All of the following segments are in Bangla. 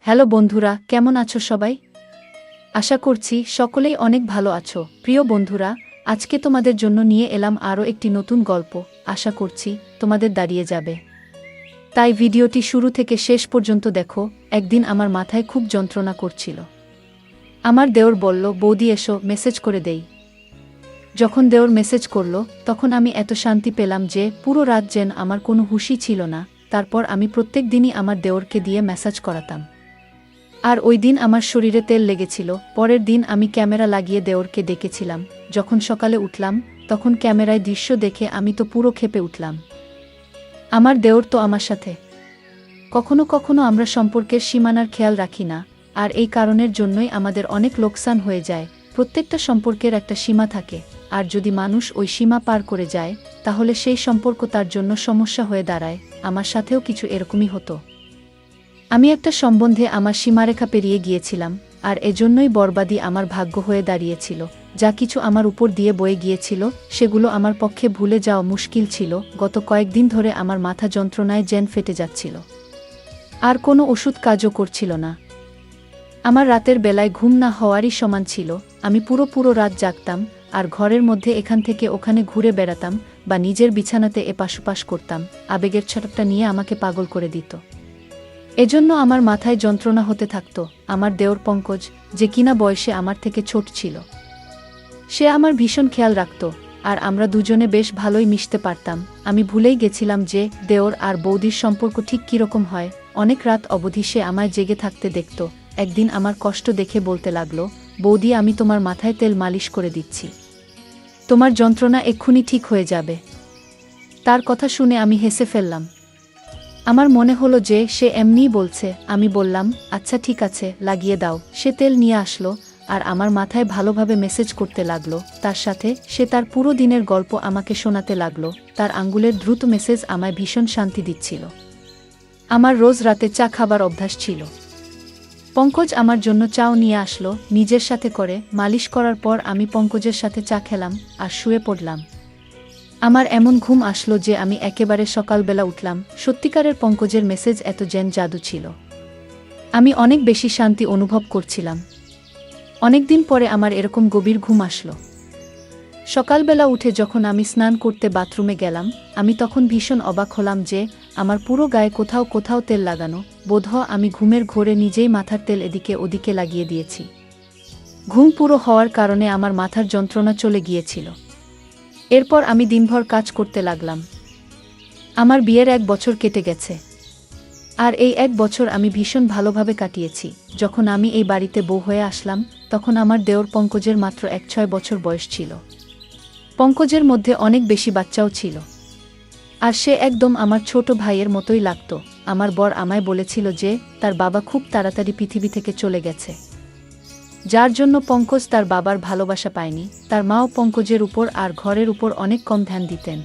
হ্যালো বন্ধুরা, কেমন আছো সবাই? আশা করছি সকলেই অনেক ভালো আছো। প্রিয় বন্ধুরা, আজকে তোমাদের জন্য নিয়ে এলাম আরও একটি নতুন গল্প। আশা করছি তোমাদের দাঁড়িয়ে যাবে। তাই ভিডিওটি শুরু থেকে শেষ পর্যন্ত দেখো। একদিন আমার মাথায় খুব যন্ত্রণা করছিল। আমার দেওর বলল, বৌদি এসো, মেসেজ করে দেই। যখন দেওর মেসেজ করল, তখন আমি এত শান্তি পেলাম যে পুরো রাত যেন আমার কোনো হুঁশই ছিল না। তারপর আমি প্রত্যেক দিনই আমার দেওরকে দিয়ে মেসেজ করাতাম। আর ওই দিন আমার শরীরে তেল লেগেছিল। পরের দিন আমি ক্যামেরা লাগিয়ে দেওরকে ডেকেছিলাম। যখন সকালে উঠলাম, তখন ক্যামেরায় দৃশ্য দেখে আমি তো পুরো ক্ষেপে উঠলাম। আমার দেওর তো আমার সাথে। কখনো কখনো আমরা সম্পর্কের সীমানার খেয়াল রাখি না, আর এই কারণের জন্যই আমাদের অনেক লোকসান হয়ে যায়। প্রত্যেকটা সম্পর্কের একটা সীমা থাকে, আর যদি মানুষ ওই সীমা পার করে যায়, তাহলে সেই সম্পর্ক তার জন্য সমস্যা হয়ে দাঁড়ায়। আমার সাথেও কিছু এরকমই হতো। আমি একটা সম্বন্ধে আমার সীমারেখা পেরিয়ে গিয়েছিলাম, আর এজন্যই বরবাদী আমার ভাগ্য হয়ে দাঁড়িয়েছিল। যা কিছু আমার উপর দিয়ে বয়ে গিয়েছিল, সেগুলো আমার পক্ষে ভুলে যাওয়া মুশকিল ছিল। গত কয়েকদিন ধরে আমার মাথা যন্ত্রণায় জেন ফেটে যাচ্ছিল, আর কোনো ওষুধ কাজও করছিল না। আমার রাতের বেলায় ঘুম না হওয়ারই সমান ছিল। আমি পুরো রাত জাগতাম, আর ঘরের মধ্যে এখান থেকে ওখানে ঘুরে বেড়াতাম, বা নিজের বিছানাতে এপাশ করতাম। আবেগের ছটাপটা নিয়ে আমাকে পাগল করে দিত। এজন্য আমার মাথায় যন্ত্রণা হতে থাকত। আমার দেওর পঙ্কজ, যে কিনা বয়সে আমার থেকে ছোট ছিল, সে আমার ভীষণ খেয়াল রাখত, আর আমরা দুজনে বেশ ভালোই মিশতে পারতাম। আমি ভুলেই গেছিলাম যে দেওর আর বৌদির সম্পর্ক ঠিক কীরকম হয়। অনেক রাত অবধি সে আমায় জেগে থাকতে দেখত। একদিন আমার কষ্ট দেখে বলতে লাগলো, বৌদি, আমি তোমার মাথায় তেল মালিশ করে দিচ্ছি, তোমার যন্ত্রণা এক্ষুনি ঠিক হয়ে যাবে। তার কথা শুনে আমি হেসে ফেললাম। আমার মনে হলো যে সে এমনিই বলছে। আমি বললাম, আচ্ছা ঠিক আছে, লাগিয়ে দাও। সে তেল নিয়ে আসলো, আর আমার মাথায় ভালোভাবে মেসেজ করতে লাগলো। তার সাথে সে তার পুরো দিনের গল্প আমাকে শোনাতে লাগলো। তার আঙ্গুলের দ্রুত মেসেজ আমায় ভীষণ শান্তি দিচ্ছিল। আমার রোজ রাতে চা খাবার অভ্যাস ছিল। পঙ্কজ আমার জন্য চাও নিয়ে আসলো। নিজের সাথে করে মালিশ করার পর আমি পঙ্কজের সাথে চা খেলাম আর শুয়ে পড়লাম। আমার এমন ঘুম আসলো যে আমি একেবারে সকালবেলা উঠলাম। সত্যিকারের পঙ্কজের মেসেজ এত যেন জাদু ছিল। আমি অনেক বেশি শান্তি অনুভব করছিলাম। অনেকদিন পরে আমার এরকম গভীর ঘুম আসলো। সকালবেলা উঠে যখন আমি স্নান করতে বাথরুমে গেলাম, আমি তখন ভীষণ অবাক হলাম যে আমার পুরো গায়ে কোথাও কোথাও তেল লাগানো। বোধহয় আমি ঘুমের ঘোরে নিজেই মাথার তেল এদিকে ওদিকে লাগিয়ে দিয়েছি। ঘুম পুরো হওয়ার কারণে আমার মাথার যন্ত্রণা চলে গিয়েছিল। এরপর আমি দিনভর কাজ করতে লাগলাম। আমার বিয়ের 1 বছর কেটে গেছে, আর এই 1 বছর আমি ভীষণ ভালোভাবে কাটিয়েছি। যখন আমি এই বাড়িতে বউ হয়ে আসলাম, তখন আমার দেওর পঙ্কজের মাত্র 6 বছর বয়স ছিল। পঙ্কজের মধ্যে অনেক বেশি বাচ্চাও ছিল, আর সে একদম আমার ছোট ভাইয়ের মতোই লাগত। আমার বর আমায় বলেছিল যে তার বাবা খুব তাড়াতাড়ি পৃথিবী থেকে চলে গেছে, যার জন্য পঙ্কজ তার বাবার ভালোবাসা পায়নি। তার মাও পঙ্কজের উপর আর ঘরের উপর অনেক কম ধ্যান দিতেন।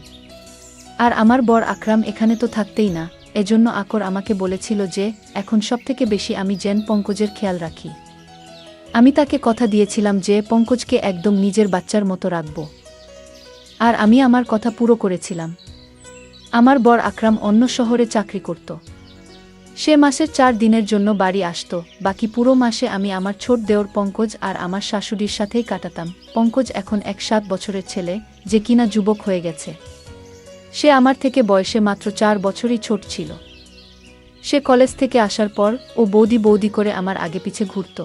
আর আমার বর আকরাম এখানে তো থাকতেই না। এজন্য আকর আমাকে বলেছিল যে এখন সবথেকে বেশি আমি যেন পঙ্কজের খেয়াল রাখি। আমি তাকে কথা দিয়েছিলাম যে পঙ্কজকে একদম নিজের বাচ্চার মতো রাখব, আর আমি আমার কথা পুরো করেছিলাম। আমার বর আকরাম অন্য শহরে চাকরি করত। সে মাসের 4 দিনের জন্য বাড়ি আসত। বাকি পুরো মাসে আমি আমার ছোট দেওর পঙ্কজ আর আমার শাশুড়ির সাথেই কাটাতাম। পঙ্কজ এখন 7 বছরের ছেলে, যে কিনা যুবক হয়ে গেছে। সে আমার থেকে বয়সে মাত্র 4 বছরই ছোট ছিল। সে কলেজ থেকে আসার পর ও বৌদি করে আমার আগে পিছে ঘুরত।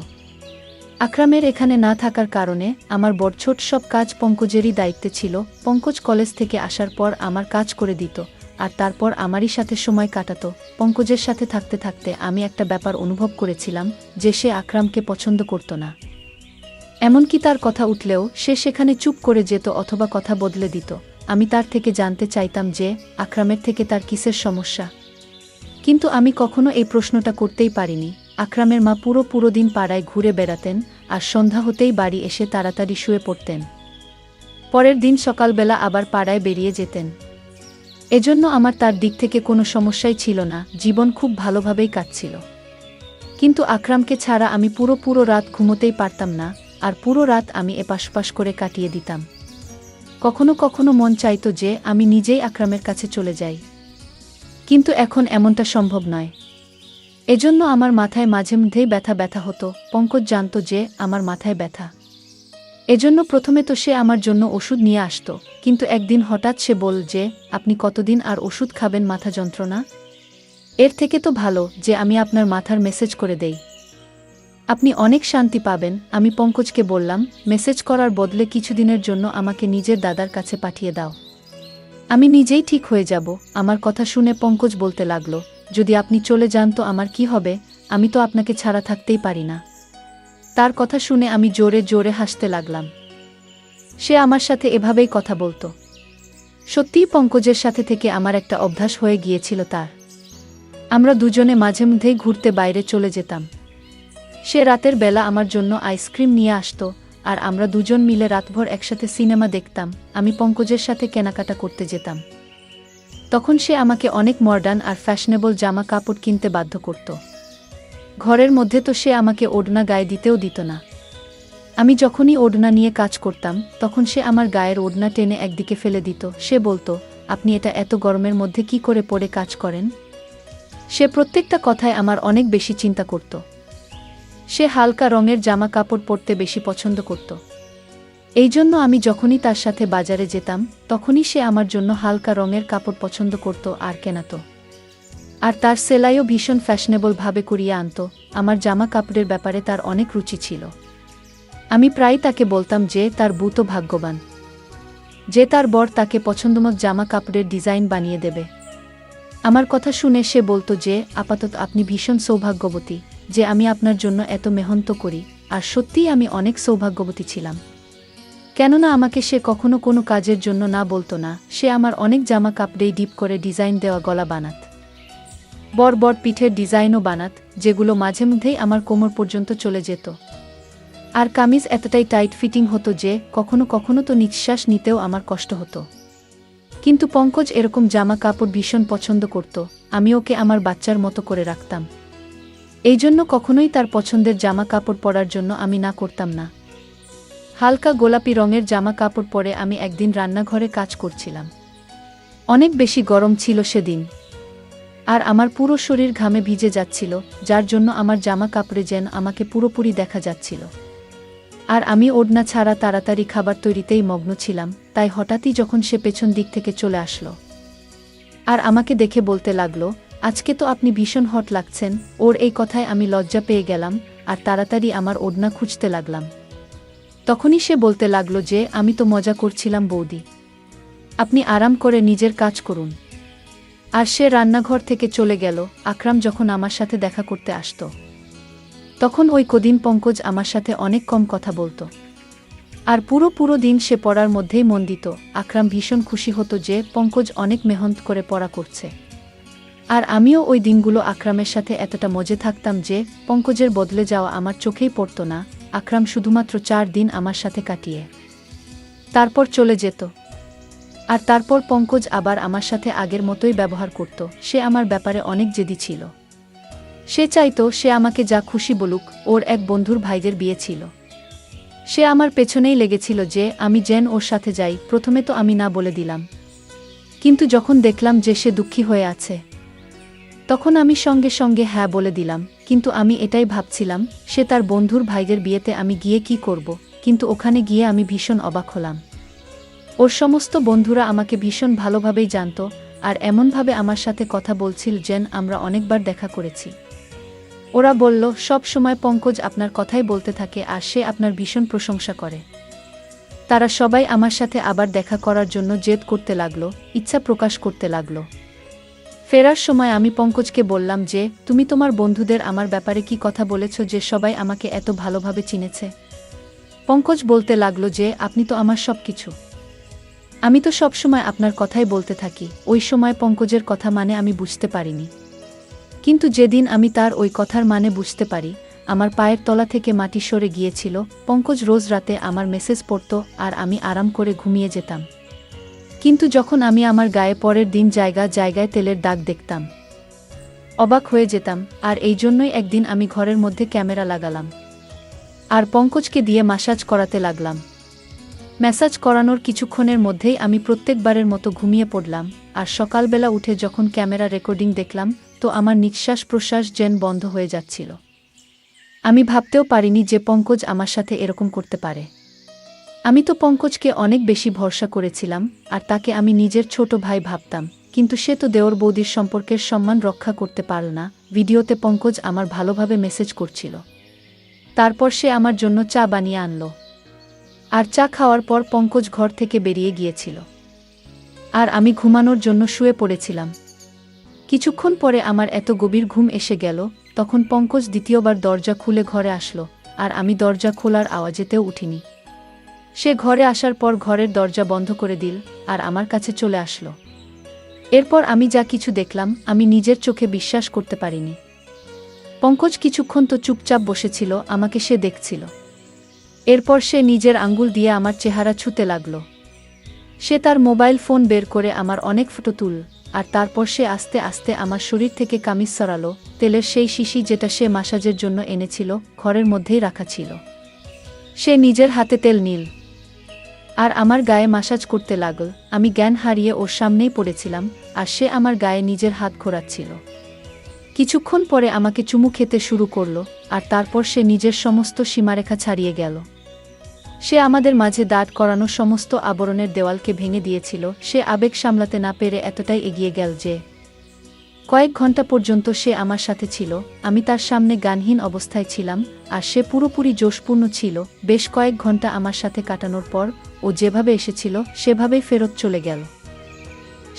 আকরামের এখানে না থাকার কারণে আমার বড় ছোট সব কাজ পঙ্কজেরই দায়িত্বে ছিল। পঙ্কজ কলেজ থেকে আসার পর আমার কাজ করে দিত, আর তারপর আমারই সাথে সময় কাটাত। পঙ্কজের সাথে থাকতে থাকতে আমি একটা ব্যাপার অনুভব করেছিলাম যে সে আকরামকে পছন্দ করত না। এমনকি তার কথা উঠলেও সে সেখানে চুপ করে যেত অথবা কথা বদলে দিত। আমি তার থেকে জানতে চাইতাম যে আকরামের থেকে তার কিসের সমস্যা, কিন্তু আমি কখনো এই প্রশ্নটা করতেই পারিনি। আকরামের মা পুরো দিন পাড়ায় ঘুরে বেড়াতেন, আর সন্ধ্যা হতেই বাড়ি এসে তাড়াতাড়ি শুয়ে পড়তেন। পরের দিন সকালবেলা আবার পাড়ায় বেরিয়ে যেতেন। এজন্য আমার তার দিক থেকে কোনো সমস্যাই ছিল না। জীবন খুব ভালোভাবেই কাটছিল। কিন্তু আকরামকে ছাড়া আমি পুরো রাত ঘুমোতেই পারতাম না, আর পুরো রাত আমি এপাশ করে কাটিয়ে দিতাম। কখনো কখনো মন চাইতো যে আমি নিজেই আকরামের কাছে চলে যাই, কিন্তু এখন এমনটা সম্ভব নয়। এজন্য আমার মাথায় মাঝে মধ্যেই ব্যথা ব্যথা হতো। পঙ্কজ জানত যে আমার মাথায় ব্যথা। এজন্য প্রথমে তো সে আমার জন্য ওষুধ নিয়ে আসত, কিন্তু একদিন হঠাৎ সে বলল যে, আপনি কতদিন আর ওষুধ খাবেন মাথা যন্ত্রণা? এর থেকে তো ভালো যে আমি আপনার মাথার মেসেজ করে দেই। আপনি অনেক শান্তি পাবেন। আমি পঙ্কজকে বললাম, মেসেজ করার বদলে কিছুদিনের জন্য আমাকে নিজের দাদার কাছে পাঠিয়ে দাও। আমি নিজেই ঠিক হয়ে যাব। আমার কথা শুনে পঙ্কজ বলতে লাগল, যদি আপনি চলে যান তো আমার কি হবে? আমি তো আপনাকে ছাড়া থাকতেই পারি না। তার কথা শুনে আমি জোরে জোরে হাসতে লাগলাম। সে আমার সাথে এভাবেই কথা বলতো। সত্যিই পঙ্কজের সাথে থেকে আমার একটা অভ্যাস হয়ে গিয়েছিল তার। আমরা দুজনে মাঝে মধ্যেই ঘুরতে বাইরে চলে যেতাম। সে রাতের বেলা আমার জন্য আইসক্রিম নিয়ে আসত, আর আমরা দুজন মিলে রাতভর একসাথে সিনেমা দেখতাম। আমি পঙ্কজের সাথে কেনাকাটা করতে যেতাম। তখন সে আমাকে অনেক মডার্ন আর ফ্যাশনেবল জামা কাপড় কিনতে বাধ্য করত। ঘরের মধ্যে তো সে আমাকে ওড়না গায়ে দিতেও দিত না। আমি যখনই ওড়না নিয়ে কাজ করতাম, তখন সে আমার গায়ের ওড়না টেনে একদিকে ফেলে দিত। সে বলতো, আপনি এটা এত গরমের মধ্যে কি করে পরে কাজ করেন? সে প্রত্যেকটা কথায় আমার অনেক বেশি চিন্তা করত। সে হালকা রঙের জামা কাপড় পরতে বেশি পছন্দ করত। এই জন্য আমি যখনই তার সাথে বাজারে যেতাম, তখনই সে আমার জন্য হালকা রঙের কাপড় পছন্দ করত আর কেনাত। আর তার সেলাইও ভীষণ ফ্যাশনেবলভাবে করিয়ে আনত। আমার জামা কাপড়ের ব্যাপারে তার অনেক রুচি ছিল। আমি প্রায় তাকে বলতাম যে তার বউ তো ভাগ্যবান, যে তার বর তাকে পছন্দমতো জামা কাপড়ের ডিজাইন বানিয়ে দেবে। আমার কথা শুনে সে বলতো যে, আপাতত আপনি ভীষণ সৌভাগ্যবতী যে আমি আপনার জন্য এত মেহনত করি। আর সত্যিই আমি অনেক সৌভাগ্যবতী ছিলাম। কেননা আমাকে সে কখনো কোনো কাজের জন্য না বলতো না। সে আমার অনেক জামা কাপড়েই ডিপ করে ডিজাইন দেওয়া গলা বানাত, বড় বড় পিঠের ডিজাইনও বানাত, যেগুলো মাঝে মধ্যেই আমার কোমর পর্যন্ত চলে যেত। আর কামিজ এতটাই টাইট ফিটিং হতো যে কখনো কখনো তো নিঃশ্বাস নিতেও আমার কষ্ট হতো। কিন্তু পঙ্কজ এরকম জামা কাপড় ভীষণ পছন্দ করত। আমি ওকে আমার বাচ্চার মতো করে রাখতাম। এই জন্য কখনোই তার পছন্দের জামা কাপড় পরার জন্য আমি না করতাম না। হালকা গোলাপি রঙের জামা কাপড় পরে আমি একদিন রান্নাঘরে কাজ করছিলাম। অনেক বেশি গরম ছিল সেদিন, আর আমার পুরো শরীর ঘামে ভিজে যাচ্ছিল, যার জন্য আমার জামা কাপড়ে যেন আমাকে পুরোপুরি দেখা যাচ্ছিল। আর আমি ওড়না ছাড়া তাড়াতাড়ি খাবার তৈরিতেই মগ্ন ছিলাম। তাই হঠাৎই যখন সে পেছন দিক থেকে চলে আসলো আর আমাকে দেখে বলতে লাগলো, আজকে তো আপনি ভীষণ হট লাগছেন। ওর এই কথায় আমি লজ্জা পেয়ে গেলাম আর তাড়াতাড়ি আমার ওড়না খুঁজতে লাগলাম। তখনই সে বলতে লাগলো যে, আমি তো মজা করছিলাম বৌদি, আপনি আরাম করে নিজের কাজ করুন। আর সে রান্নাঘর থেকে চলে গেল। আকরাম যখন আমার সাথে দেখা করতে আসতো, তখন ওই কদিন পঙ্কজ আমার সাথে অনেক কম কথা বলতো। আর পুরো দিন সে পড়ার মধ্যেই মন দিত। আকরাম ভীষণ খুশি হতো যে পঙ্কজ অনেক মেহনত করে পড়া করছে। আর আমিও ওই দিনগুলো আকরামের সাথে এতটা মজে থাকতাম যে পঙ্কজের বদলে যাওয়া আমার চোখেই পড়তো না। আকরাম শুধুমাত্র 4 দিন আমার সাথে কাটিয়ে তারপর চলে যেত। আর তারপর পঙ্কজ আবার আমার সাথে আগের মতোই ব্যবহার করত। সে আমার ব্যাপারে অনেক জেদি ছিল। সে চাইতো সে আমাকে যা খুশি বলুক। ওর এক বন্ধুর ভাইদের বিয়ে ছিল। সে আমার পেছনেই লেগেছিল যে আমি যেন ওর সাথে যাই। প্রথমে তো আমি না বলে দিলাম, কিন্তু যখন দেখলাম যে সে দুঃখী হয়ে আছে, তখন আমি সঙ্গে সঙ্গে হ্যাঁ বলে দিলাম। কিন্তু আমি এটাই ভাবছিলাম, সে তার বন্ধুর ভাইদের বিয়েতে আমি গিয়ে কি করব। কিন্তু ওখানে গিয়ে আমি ভীষণ অবাক হলাম। ওর সমস্ত বন্ধুরা আমাকে ভীষণ ভালোভাবেই জানত, আর এমনভাবে আমার সাথে কথা বলছিল যেন আমরা অনেকবার দেখা করেছি। ওরা বলল, সব সময় পঙ্কজ আপনার কথাই বলতে থাকে আর সে আপনার ভীষণ প্রশংসা করে। তারা সবাই আমার সাথে আবার দেখা করার জন্য জেদ করতে লাগলো, ইচ্ছা প্রকাশ করতে লাগলো। ফেরার সময় আমি পঙ্কজকে বললাম যে, তুমি তোমার বন্ধুদের আমার ব্যাপারে কি কথা বলেছ যে সবাই আমাকে এত ভালোভাবে চিনেছে? পঙ্কজ বলতে লাগলো যে, আপনি তো আমার সব কিছু। আমি তো সব সময় আপনার কথাই বলতে থাকি। ওই সময় পঙ্কজের কথা মানে আমি বুঝতে পারিনি, কিন্তু যেদিন আমি তার ওই কথার মানে বুঝতে পারি, আমার পায়ের তলা থেকে মাটি সরে গিয়েছিল। পঙ্কজ রোজ রাতে আমার মেসেজ পড়ত আর আমি আরাম করে ঘুমিয়ে যেতাম। কিন্তু যখন আমি আমার গায়ে পরের দিন জায়গায় তেলের দাগ দেখতাম, অবাক হয়ে যেতাম। আর এই জন্যই একদিন আমি ঘরের মধ্যে ক্যামেরা লাগালাম আর পঙ্কজকে দিয়ে ম্যাসাজ করাতে লাগলাম। ম্যাসাজ করানোর কিছুক্ষণের মধ্যেই আমি প্রত্যেকবারের মতো ঘুমিয়ে পড়লাম। আর সকালবেলা উঠে যখন ক্যামেরা রেকর্ডিং দেখলাম, তো আমার নিঃশ্বাস প্রশ্বাস যেন বন্ধ হয়ে যাচ্ছিল। আমি ভাবতেও পারিনি যে পঙ্কজ আমার সাথে এরকম করতে পারে। আমি তো পঙ্কজকে অনেক বেশি ভরসা করেছিলাম, আর তাকে আমি নিজের ছোট ভাই ভাবতাম, কিন্তু সে তো দেওর বৌদির সম্পর্কের সম্মান রক্ষা করতে পারল না। ভিডিওতে পঙ্কজ আমার ভালোভাবে মেসেজ করছিল। তারপর সে আমার জন্য চা বানিয়ে আনল, আর চা খাওয়ার পর পঙ্কজ ঘর থেকে বেরিয়ে গিয়েছিল, আর আমি ঘুমানোর জন্য শুয়ে পড়েছিলাম। কিছুক্ষণ পরে আমার এত গভীর ঘুম এসে গেল, তখন পঙ্কজ দ্বিতীয়বার দরজা খুলে ঘরে আসলো, আর আমি দরজা খোলার আওয়াজেতেও উঠিনি। সে ঘরে আসার পর ঘরের দরজা বন্ধ করে দিল, আর আমার কাছে চলে আসলো। এরপর আমি যা কিছু দেখলাম আমি নিজের চোখে বিশ্বাস করতে পারিনি। পঙ্কজ কিছুক্ষণ তো চুপচাপ বসেছিল, আমাকে সে দেখছিল। এরপর সে নিজের আঙ্গুল দিয়ে আমার চেহারা ছুঁতে লাগল। সে তার মোবাইল ফোন বের করে আমার অনেক ফটো তুলল, আর তারপর সে আস্তে আস্তে আমার শরীর থেকে কামিজ সরালো। তেলের সেই শিশি যেটা সে মাসাজের জন্য এনেছিল ঘরের মধ্যেই রাখা ছিল। সে নিজের হাতে তেল নিল, আর আমার গায়ে মাসাজ করতে লাগল। আমি জ্ঞান হারিয়ে ওর সামনেই পড়েছিলাম, আর সে আমার গায়ে নিজের হাত ঘোরাচ্ছিল। কিছুক্ষণ পরে আমাকে চুমু খেতে শুরু করল, আর তারপর সে নিজের সমস্ত সীমারেখা ছাড়িয়ে গেল। সে আমাদের মাঝে দাঁড় করানো সমস্ত আবরণের দেওয়ালকে ভেঙে দিয়েছিল। সে আবেগ সামলাতে না পেরে এতটাই এগিয়ে গেল যে কয়েক ঘন্টা পর্যন্ত সে আমার সাথে ছিল। আমি তার সামনে গানহীন অবস্থায় ছিলাম, আর সে পুরোপুরি জোশপূর্ণ ছিল। বেশ কয়েক ঘন্টা আমার সাথে কাটানোর পর ও যেভাবে এসেছিল সেভাবেই ফেরত চলে গেল।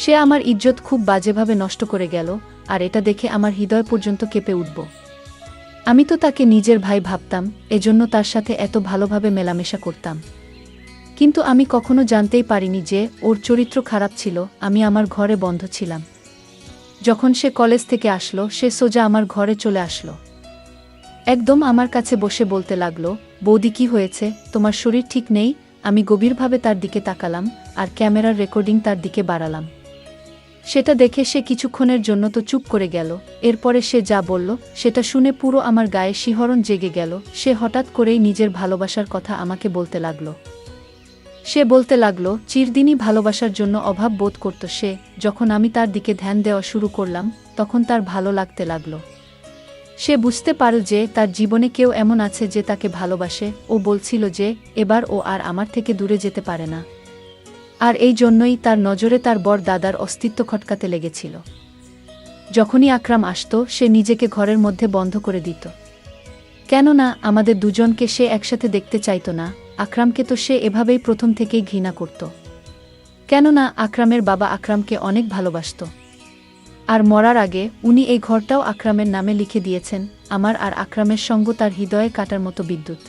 সে আমার ইজ্জত খুব বাজেভাবে নষ্ট করে গেল, আর এটা দেখে আমার হৃদয় পর্যন্ত কেঁপে উঠল। আমি তো তাকে নিজের ভাই ভাবতাম, এজন্য তার সাথে এত ভালোভাবে মেলামেশা করতাম। কিন্তু আমি কখনো জানতেই পারিনি যে ওর চরিত্র খারাপ ছিল। আমি আমার ঘরে বন্ধ ছিলাম। যখন সে কলেজ থেকে আসলো, সে সোজা আমার ঘরে চলে আসলো। একদম আমার কাছে বসে বলতে লাগলো, বৌদি কি হয়েছে, তোমার শরীর ঠিক নেই? আমি গভীরভাবে তার দিকে তাকালাম, আর ক্যামেরার রেকর্ডিং তার দিকে বাড়ালাম। সেটা দেখে সে কিছুক্ষণের জন্য তো চুপ করে গেল। এরপরে সে যা বলল সেটা শুনে পুরো আমার গায়ে শিহরণ জেগে গেল। সে হঠাৎ করেই নিজের ভালোবাসার কথা আমাকে বলতে লাগলো। সে বলতে লাগলো চিরদিনই ভালোবাসার জন্য অভাব বোধ করত সে। যখন আমি তার দিকে ধ্যান দেওয়া শুরু করলাম, তখন তার ভালো লাগতে লাগলো। সে বুঝতে পারল যে তার জীবনে কেউ এমন আছে যে তাকে ভালোবাসে। ও বলছিল যে এবার ও আর আমার থেকে দূরে যেতে পারে না, আর এই জন্যই তার নজরে তার বড় দাদার অস্তিত্ব খটকাতে লেগেছিল। যখনই আকরাম আসত, সে নিজেকে ঘরের মধ্যে বন্ধ করে দিত, কেননা আমাদের দুজনকে সে একসাথে দেখতে চাইত না। আকরামকে তো সে এভাবেই প্রথম থেকেই ঘৃণা করত, কেননা আকরামের বাবা আকরামকে অনেক ভালোবাসত, আর মরার আগে উনি এই ঘরটাও আকরামের নামে লিখে দিয়েছেন। আমার আর আকরামের সঙ্গ তার হৃদয়ে কাটার মতো বিদ্যুৎ।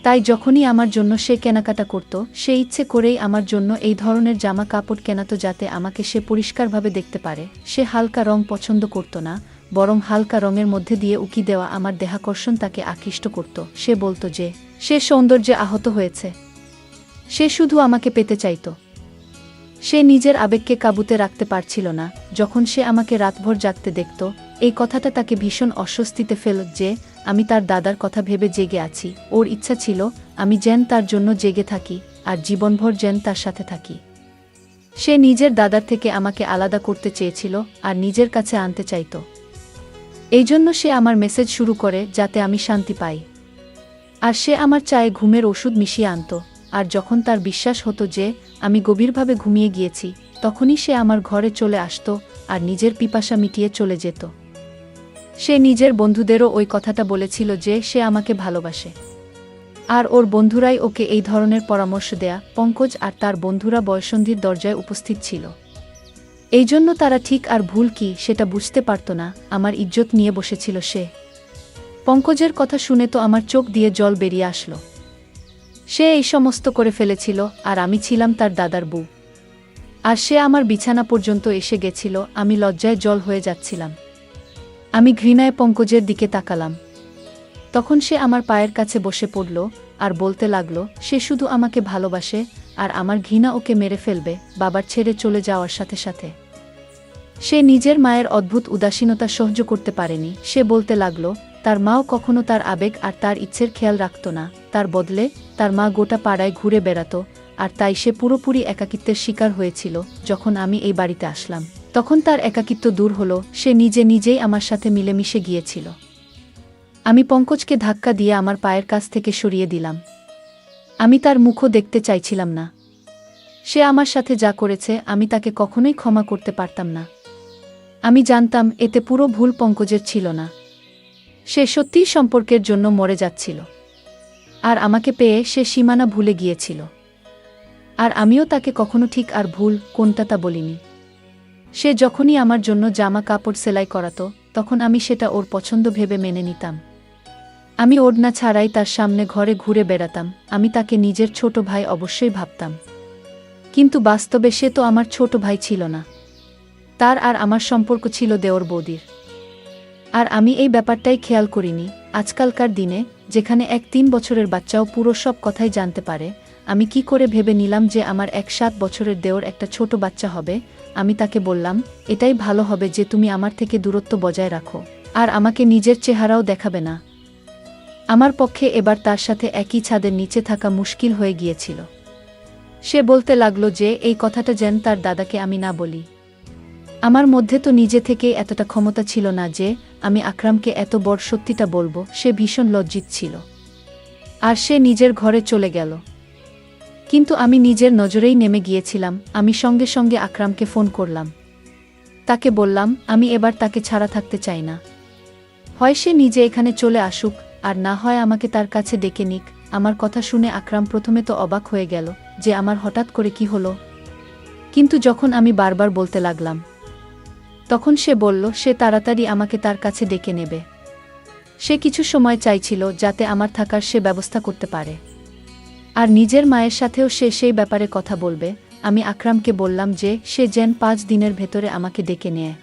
তাই যখনই আমার জন্য সে কেনাকাটা করত, সে ইচ্ছে করেই আমার জন্য এই ধরনের জামা কাপড় কেনাতো, যাতে আমাকে সে পরিষ্কারভাবে দেখতে পারে। সে হালকা রং পছন্দ করত না, বরং হালকা রঙের মধ্যে দিয়ে উকি দেওয়া আমার দেহাকর্ষণ তাকে আকৃষ্ট করত। সে বলতো যে সে সৌন্দর্যে আহত হয়েছে, সে শুধু আমাকে পেতে চাইত। সে নিজের আবেগকে কাবুতে রাখতে পারছিল না। যখন সে আমাকে রাতভর জাগতে দেখত, এই কথাটা তাকে ভীষণ অস্বস্তিতে ফেল যে আমি তার দাদার কথা ভেবে জেগে আছি। ওর ইচ্ছা ছিল আমি যেন তার জন্য জেগে থাকি, আর জীবনভর যেন তার সাথে থাকি। সে নিজের দাদার থেকে আমাকে আলাদা করতে চেয়েছিল, আর নিজের কাছে আনতে চাইত। এই জন্য সে আমার মেসেজ শুরু করে যাতে আমি শান্তি পাই, আর সে আমার চায়ে ঘুমের ওষুধ মিশিয়ে আনত। আর যখন তার বিশ্বাস হতো যে আমি গভীরভাবে ঘুমিয়ে গিয়েছি, তখনই সে আমার ঘরে চলে আসত আর নিজের পিপাসা মিটিয়ে চলে যেত। সে নিজের বন্ধুদেরও ওই কথাটা বলেছিল যে সে আমাকে ভালোবাসে, আর ওর বন্ধুরাই ওকে এই ধরনের পরামর্শ দেয়া। পঙ্কজ আর তার বন্ধুরা বয়ঃসন্ধির দরজায় উপস্থিত ছিল, এই জন্য তারা ঠিক আর ভুল কি সেটা বুঝতে পারত না। আমার ইজ্জত নিয়ে বসেছিল সে। পঙ্কজের কথা শুনে তো আমার চোখ দিয়ে জল বেরিয়ে আসলো। সে এই সমস্ত করে ফেলেছিল, আর আমি ছিলাম তার দাদার বউ, আর সে আমার বিছানা পর্যন্ত এসে গেছিল। আমি লজ্জায় জল হয়ে যাচ্ছিলাম। আমি ঘৃণায় পঙ্কজের দিকে তাকালাম। তখন সে আমার পায়ের কাছে বসে পড়ল আর বলতে লাগলো সে শুধু আমাকে ভালোবাসে, আর আমার ঘৃণা ওকে মেরে ফেলবে বাবার ছেড়ে চলে যাওয়ার সাথে সাথে। সে নিজের মায়ের অদ্ভুত উদাসীনতা সহ্য করতে পারেনি। সে বলতে লাগলো তার মাও কখনো তার আবেগ আর তার ইচ্ছের খেয়াল রাখত না। তার বদলে তার মা গোটা পাড়ায় ঘুরে বেড়াত, আর তাই সে পুরোপুরি একাকিত্বের শিকার হয়েছিল। যখন আমি এই বাড়িতে আসলাম, তখন তার একাকিত্ব দূর হলো, সে নিজে নিজেই আমার সাথে মিলেমিশে গিয়েছিল। আমি পঙ্কজকে ধাক্কা দিয়ে আমার পায়ের কাছ থেকে সরিয়ে দিলাম। আমি তার মুখও দেখতে চাইছিলাম না। সে আমার সাথে যা করেছে আমি তাকে কখনোই ক্ষমা করতে পারতাম না। আমি জানতাম এতে পুরো ভুল পঙ্কজের ছিল না। সে সত্যিই সম্পর্কের জন্য মরে যাচ্ছিল। আর আমাকে পেয়ে সে সীমানা ভুলে গিয়েছিল। আর আমিও তাকে কখনো ঠিক আর ভুল কোনটা তা বলিনি। সে যখনই আমার জন্য জামা কাপড় সেলাই করাতো তখন আমি সেটা ওর পছন্দ ভেবে মেনে নিতাম। আমি ওড়না ছাড়াই তার সামনে ঘরে ঘুরে বেড়াতাম। আমি তাকে নিজের ছোট ভাই অবশ্যই ভাবতাম। কিন্তু বাস্তবে সে তো আমার ছোট ভাই ছিল না। তার আর আমার সম্পর্ক ছিল দেওর বৌদির। আর আমি এই ব্যাপারটাই খেয়াল করিনি। আজকালকার দিনে যেখানে এক 3 বছরের বাচ্চাও পুরো সব কথাই জানতে পারে, আমি কি করে ভেবে নিলাম যে আমার 7 বছরের দেওর একটা ছোট বাচ্চা হবে। আমি তাকে বললাম, এটাই ভালো হবে যে তুমি আমার থেকে দূরত্ব বজায় রাখো, আর আমাকে নিজের চেহারাও দেখাবে না। আমার পক্ষে এবার তার সাথে একই ছাদের নিচে থাকা মুশকিল হয়ে গিয়েছিল। সে বলতে লাগলো যে এই কথাটা যেন তার দাদাকে আমি না বলি। আমার মধ্যে তো নিজে থেকেই এতটা ক্ষমতা ছিল না যে আমি আকরামকে এত বড় সত্যিটা বলবো। সে ভীষণ লজ্জিত ছিল। আর সে নিজের ঘরে চলে গেল। কিন্তু আমি নিজের নজরেই নেমে গিয়েছিলাম। আমি সঙ্গে সঙ্গে আকরামকে ফোন করলাম। তাকে বললাম আমি এবার তাকে ছাড়া থাকতে চাই না। হয় সে নিজে এখানে চলে আসুক, আর না হয় আমাকে তার কাছে ডেকে নিক। আমার কথা শুনে আকরাম প্রথমে তো অবাক হয়ে গেল যে আমার হঠাৎ করে কি হলো। কিন্তু যখন আমি বারবার বলতে লাগলাম তখন সে বলল সে তাড়াতাড়ি আমাকে তার কাছে ডেকে নেবে। সে কিছু সময় চাইছিল যাতে আমার থাকার সে ব্যবস্থা করতে পারে। আর নিজের মায়ের সাথেও সে সেই ব্যাপারে কথা বলবে। আমি আকরামকে বললাম যে সে যেন 5 দিনের ভেতরে আমাকে ডেকে নেয়,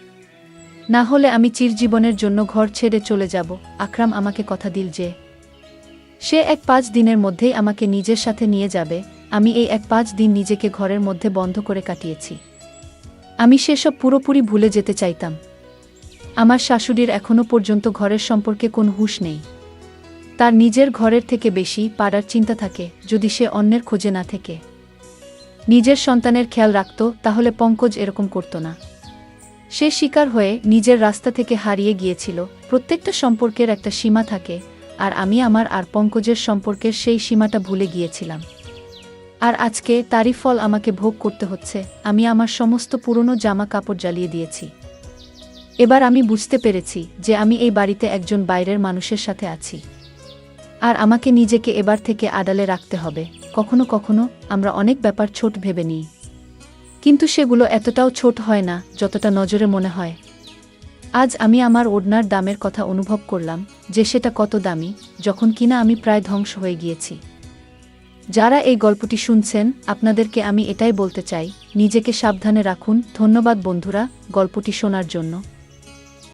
না হলে আমি চিরজীবনের জন্য ঘর ছেড়ে চলে যাব। আকরাম আমাকে কথা দিল যে সে 5 দিনের মধ্যেই আমাকে নিজের সাথে নিয়ে যাবে। আমি এই 5 দিন নিজেকে ঘরের মধ্যে বন্ধ করে কাটিয়েছি। আমি সেসব পুরোপুরি ভুলে যেতে চাইতাম। আমার শাশুড়ির এখনো পর্যন্ত ঘরের সম্পর্কে কোনো হুঁশ নেই। তার নিজের ঘরের থেকে বেশি পাড়ার চিন্তা থাকে। যদি সে অন্যের খোঁজে না থেকে নিজের সন্তানের খেয়াল রাখত তাহলে পঙ্কজ এরকম করত না। সে শিকার হয়ে নিজের রাস্তা থেকে হারিয়ে গিয়েছিল। প্রত্যেকটা সম্পর্কের একটা সীমা থাকে, আর আমি আমার আর পঙ্কজের সম্পর্কের সেই সীমাটা ভুলে গিয়েছিলাম। আর আজকে তারই ফল আমাকে ভোগ করতে হচ্ছে। আমি আমার সমস্ত পুরনো জামা কাপড় জ্বালিয়ে দিয়েছি। এবার আমি বুঝতে পেরেছি যে আমি এই বাড়িতে একজন বাইরের মানুষের সাথে আছি। আর আমাকে নিজেকে এবার থেকে আড়ালে রাখতে হবে। কখনো কখনো আমরা অনেক ব্যাপার ছোট ভেবে নিই, কিন্তু সেগুলো এতটাও ছোট হয় না যতটা নজরে মনে হয়। আজ আমি আমার ওড়নার দামের কথা অনুভব করলাম যে সেটা কত দামি, যখন কিনা আমি প্রায় ধ্বংস হয়ে গিয়েছি। যারা এই গল্পটি শুনছেন আপনাদেরকে আমি এটাই বলতে চাই, নিজেকে সাবধানে রাখুন। ধন্যবাদ বন্ধুরা গল্পটি শোনার জন্য।